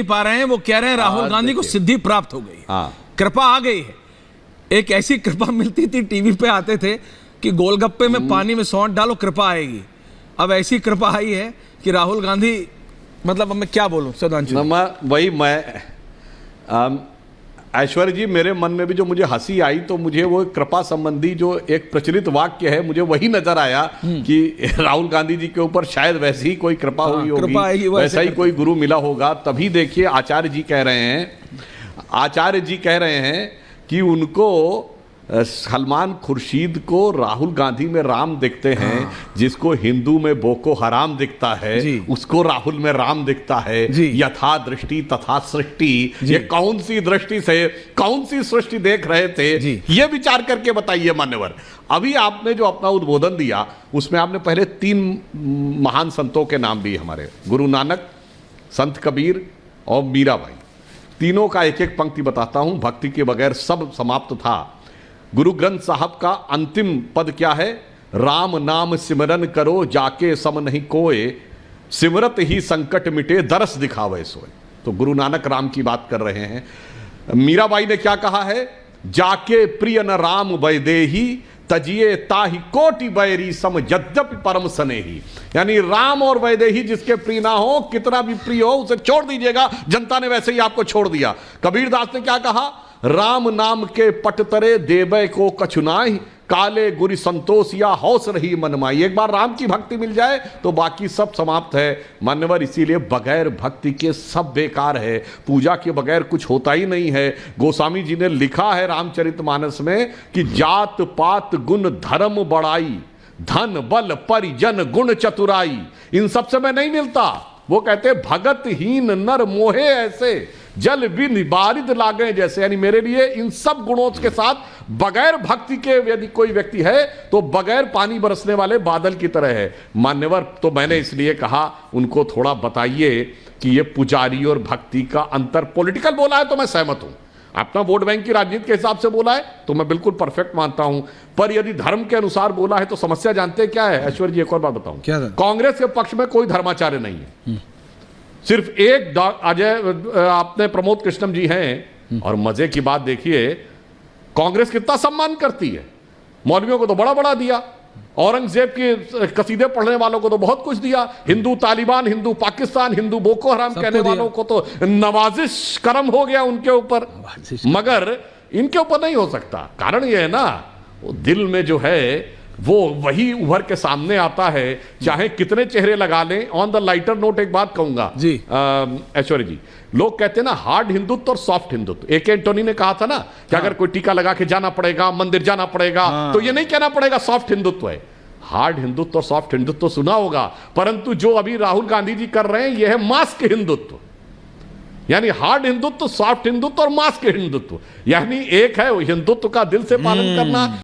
पा रहे हैं, वो कह रहे हैं राहुल गांधी को सिद्धि प्राप्त हो गई, कृपा आ गई है। एक ऐसी कृपा मिलती थी, टीवी पे आते थे कि गोलगप्पे में पानी में सौंठ डालो कृपा आएगी। अब ऐसी कृपा आई है कि राहुल गांधी, मतलब अब मैं क्या बोलूं सुधांशु, ऐश्वर्य जी, मेरे मन में भी जो मुझे हंसी आई तो मुझे वो कृपा संबंधी जो एक प्रचलित वाक्य है मुझे वही नजर आया कि राहुल गांधी जी के ऊपर शायद वैसी ही कोई कृपा हुई होगी, वैसा ही कोई गुरु मिला होगा। तभी देखिए आचार्य जी कह रहे हैं कि उनको सलमान खुर्शीद को राहुल गांधी में राम दिखते हैं। जिसको हिंदू में बोको हराम दिखता है उसको राहुल में राम दिखता है। यथा दृष्टि तथा सृष्टि, ये कौन सी दृष्टि से कौन सी सृष्टि देख रहे थे, ये विचार करके बताइए मान्यवर। अभी आपने जो अपना उद्बोधन दिया उसमें आपने पहले 3 महान संतों के नाम दिए हमारे, गुरु नानक, संत कबीर और मीराबाई। तीनों का एक एक पंक्ति बताता हूं, भक्ति के बगैर सब समाप्त था। गुरु ग्रंथ साहब का अंतिम पद क्या है? राम नाम सिमरन करो जाके सम नहीं कोय, सिमरत ही संकट मिटे दरस दिखावे सोए। तो गुरु नानक राम की बात कर रहे हैं। मीराबाई ने क्या कहा है? जाके प्रिय न राम वैदेही, तजिए ताहि कोटि बैरी सम यद्यपि परम स्नेही। यानी राम और वैदेही जिसके प्रिय ना हो, कितना भी प्रिय हो, उसे छोड़ दीजिएगा। जनता ने वैसे ही आपको छोड़ दिया। कबीरदास ने क्या कहा? राम नाम के पट तरे देवय को कछुनाई, काले गुरु संतोष या हौस रही मनमाई। एक बार राम की भक्ति मिल जाए तो बाकी सब समाप्त है मान्यवर। इसीलिए बगैर भक्ति के सब बेकार है, पूजा के बगैर कुछ होता ही नहीं है। गोस्वामी जी ने लिखा है रामचरितमानस में कि जात पात गुण धर्म बड़ाई, धन बल परिजन गुण चतुराई, इन सब से मैं नहीं मिलता। वो कहते भगत हीन नर मोहे ऐसे, जल बिन बारिद लागे जैसे। यानी मेरे लिए इन सब गुणों के साथ बगैर भक्ति के यदि कोई व्यक्ति है तो बगैर पानी बरसने वाले बादल की तरह है मान्यवर। तो मैंने इसलिए कहा उनको थोड़ा बताइए कि ये पुजारी और भक्ति का अंतर। पॉलिटिकल बोला है तो मैं सहमत हूं, अपना वोट बैंक की राजनीति के हिसाब से बोला है तो मैं बिल्कुल परफेक्ट मानता हूं। पर यदि धर्म के अनुसार बोला है तो समस्या जानते हैं क्या है ऐश्वर्य जी? एक और बात बताऊं, कांग्रेस के पक्ष में कोई धर्माचार्य नहीं है, सिर्फ एक अजय आपने प्रमोद कृष्णम जी हैं। और मजे की बात देखिए, कांग्रेस कितना सम्मान करती है। मौलवियों को तो बड़ा बड़ा दिया, औरंगजेब के कसीदे पढ़ने वालों को तो बहुत कुछ दिया, हिंदू तालिबान, हिंदू पाकिस्तान, हिंदू बोको हराम कहने वालों को तो नवाजिश करम हो गया उनके ऊपर। मगर इनके ऊपर नहीं हो सकता। कारण यह है ना, वो दिल में जो है वो वही उभर के सामने आता है, चाहे कितने चेहरे लगा लें। ऑन द लाइटर नोट एक बात कहूंगा जी ऐश्वर्य जी, लोग कहते हैं ना हार्ड हिंदुत्व और सॉफ्ट हिंदुत्व। ए.के. एंटोनी ने कहा था ना कि अगर कोई टीका लगा के जाना पड़ेगा, मंदिर जाना पड़ेगा, तो ये नहीं कहना पड़ेगा सॉफ्ट हिंदुत्व है। हार्ड हिंदुत्व और सॉफ्ट हिंदुत्व सुना होगा, परंतु जो अभी राहुल गांधी जी कर रहे हैं यह है मास्क हिंदुत्व। यानी हार्ड हिंदुत्व, सॉफ्ट हिंदुत्व और मास्क हिंदुत्व। यानी एक है हिंदुत्व का दिल से पालन करना,